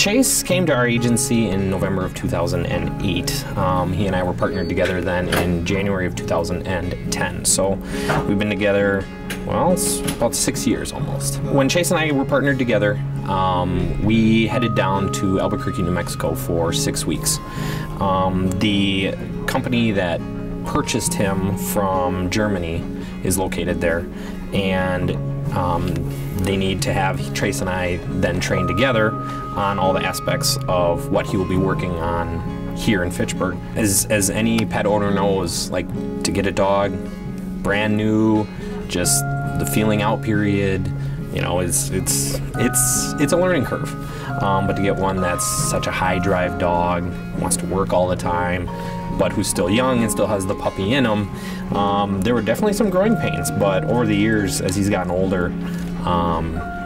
Chase came to our agency in November of 2008. He and I were partnered together then in January of 2010. So we've been together, well, it's about 6 years almost. When Chase and I were partnered together, we headed down to Albuquerque, New Mexico for 6 weeks. The company that purchased him from Germany is located there, and they need to have Trace and I then train together on all the aspects of what he will be working on here in Fitchburg. As any pet owner knows, like, to get a dog brand new, just the feeling out period, you know, it's a learning curve. But to get one that's such a high drive dog, wants to work all the time, but who's still young and still has the puppy in him, there were definitely some growing pains, but over the years, as he's gotten older,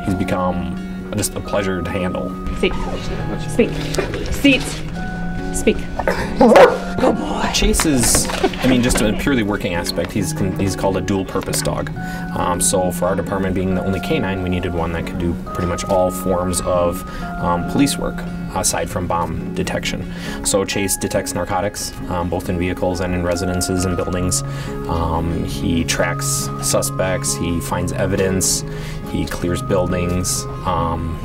he's become just a pleasure to handle. Seat. Speak. Seats. Speak. Good boy. Chase is, I mean, just a purely working aspect, he's called a dual-purpose dog. So for our department being the only canine, we needed one that could do pretty much all forms of police work, aside from bomb detection. So Chase detects narcotics, both in vehicles and in residences and buildings. He tracks suspects, he finds evidence, he clears buildings,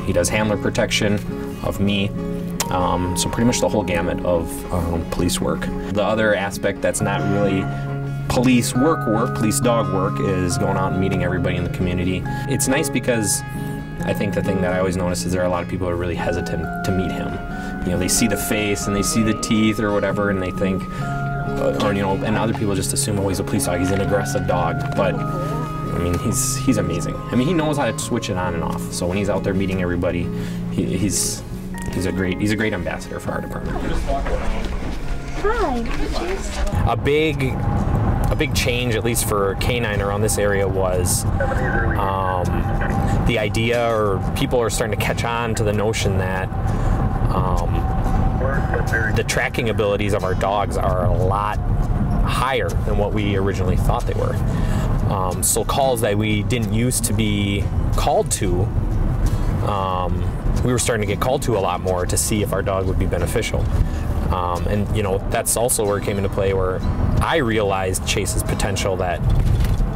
he does handler protection of me. So pretty much the whole gamut of police work. The other aspect that's not really police police dog work, is going out and meeting everybody in the community. It's nice because I think the thing that I always notice is there are a lot of people who are really hesitant to meet him. You know, they see the face and they see the teeth or whatever, and they think, or you know, and other people just assume, oh, he's a police dog, he's an aggressive dog. But I mean, he's amazing. I mean, he knows how to switch it on and off. So when he's out there meeting everybody, he's a great ambassador for our department. Hi. A big change, at least for K9 around this area, was the idea, or people are starting to catch on to the notion that the tracking abilities of our dogs are a lot higher than what we originally thought they were. So calls that we didn't used to be called to, we were starting to get called to a lot more to see if our dog would be beneficial. And you know, that's also where it came into play, where I realized Chase's potential that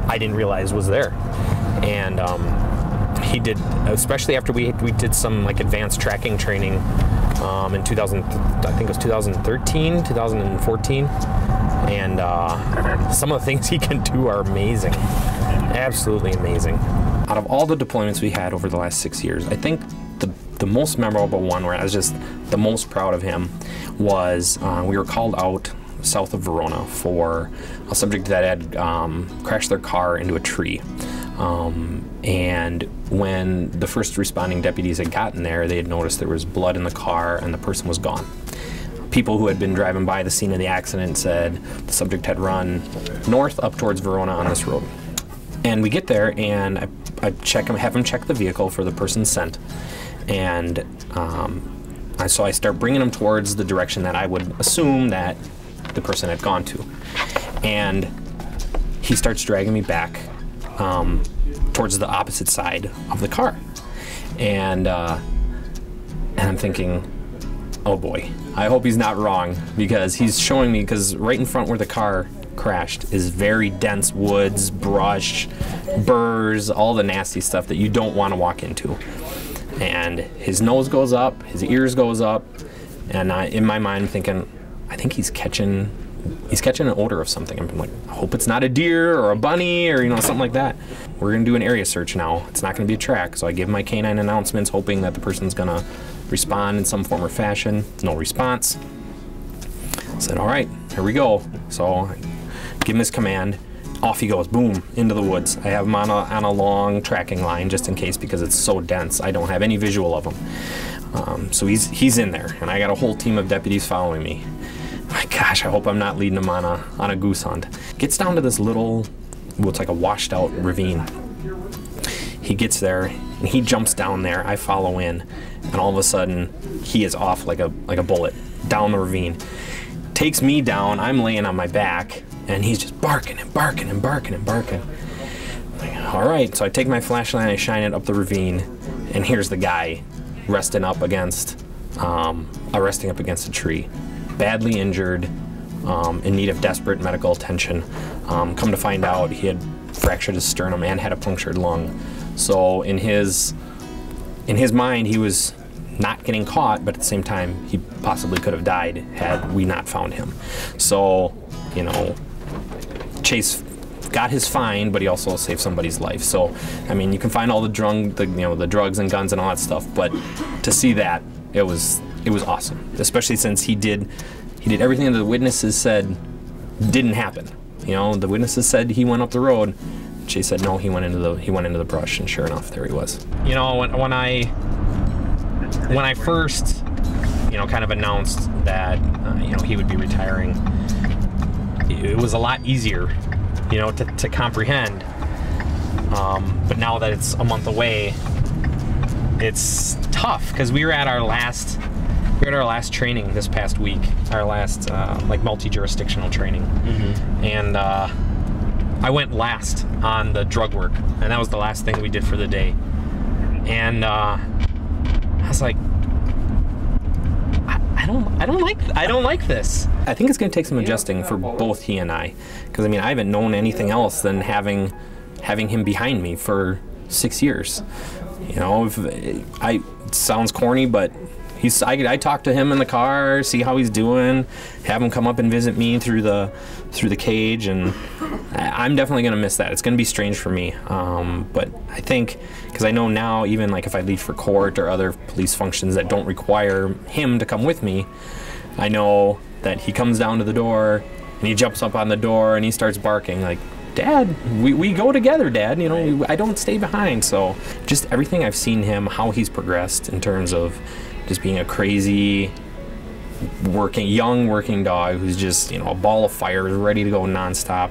I didn't realize was there. And he did, especially after we did some like advanced tracking training in 2000, I think it was 2013, 2014. And some of the things he can do are amazing, absolutely amazing. Out of all the deployments we had over the last 6 years, I think the most memorable one, where I was just the most proud of him, was we were called out south of Verona for a subject that had crashed their car into a tree. And when the first responding deputies had gotten there, they had noticed there was blood in the car and the person was gone. People who had been driving by the scene of the accident said the subject had run north up towards Verona on this road. And we get there, and I have him check the vehicle for the person's scent. And so I start bringing him towards the direction that I would assume that the person had gone to. And he starts dragging me back towards the opposite side of the car. And I'm thinking, oh boy, I hope he's not wrong, because he's showing me, because right in front where the car crashed is very dense woods, brush, burrs, all the nasty stuff that you don't want to walk into. And his nose goes up, his ears goes up, and in my mind I'm thinking, I think he's catching an odor of something. I'm like, I hope it's not a deer or a bunny or, you know, something like that. We're gonna do an area search now. It's not gonna be a track. So I give my canine announcements, hoping that the person's gonna respond in some form or fashion. No response. I said, all right, here we go. So I give him his command. Off he goes, boom, into the woods. I have him on a long tracking line just in case, because it's so dense. I don't have any visual of him. So he's in there, and I got a whole team of deputies following me. My gosh, I hope I'm not leading him on a goose hunt. Gets down to this little, what's like a washed out ravine. He gets there, and he jumps down there. I follow in, and all of a sudden, he is off like a bullet down the ravine. Takes me down. I'm laying on my back, and he's just barking and barking and barking and barking. All right, so I take my flashlight and I shine it up the ravine, and here's the guy resting up against arresting up against a tree, badly injured, in need of desperate medical attention. Come to find out, he had fractured his sternum and had a punctured lung. So in his mind, he was not getting caught, but at the same time, he possibly could have died had we not found him. So, you know, Chase got his fine, but he also saved somebody's life. So, I mean, you can find all the drugs and guns and all that stuff, but to see that, it was awesome. Especially since he did everything that the witnesses said didn't happen. You know, the witnesses said he went up the road. Chase said no, he went into the brush, and sure enough, there he was. You know, when I first, you know, kind of announced that you know, he would be retiring, it was a lot easier, you know, to comprehend. But now that it's a month away, it's tough, because we were at our last training this past week, our last like multi-jurisdictional training, and I went last on the drug work, and that was the last thing we did for the day. And I was like, I don't like this. I think it's going to take some adjusting for both he and I, because I mean, I haven't known anything else than having him behind me for 6 years. You know, it sounds corny, but I talk to him in the car, see how he's doing, have him come up and visit me through the cage, and I'm definitely gonna miss that. It's gonna be strange for me, but I think, because I know now, even like if I leave for court or other police functions that don't require him to come with me, I know that he comes down to the door and he jumps up on the door and he starts barking like, "Dad, we go together, Dad. You know, I don't stay behind." So just everything I've seen him, how he's progressed in terms of just being a crazy young working dog who's just, you know, a ball of fire, ready to go nonstop,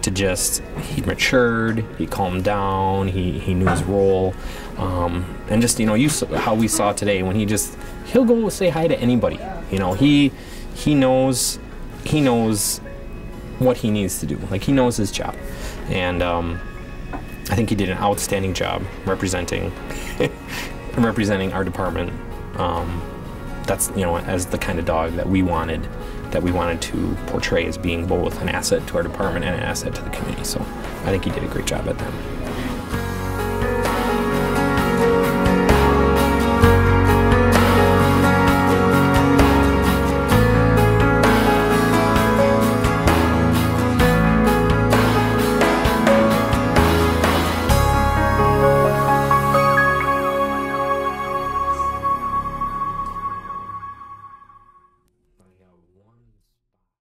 to just, he matured, he calmed down, he knew his role, and just, you know, how we saw today when he'll go say hi to anybody. You know, he knows what he needs to do. Like, he knows his job, and I think he did an outstanding job representing our department. That's, you know, as the kind of dog that we wanted to portray as being both an asset to our department and an asset to the community. So I think he did a great job at that.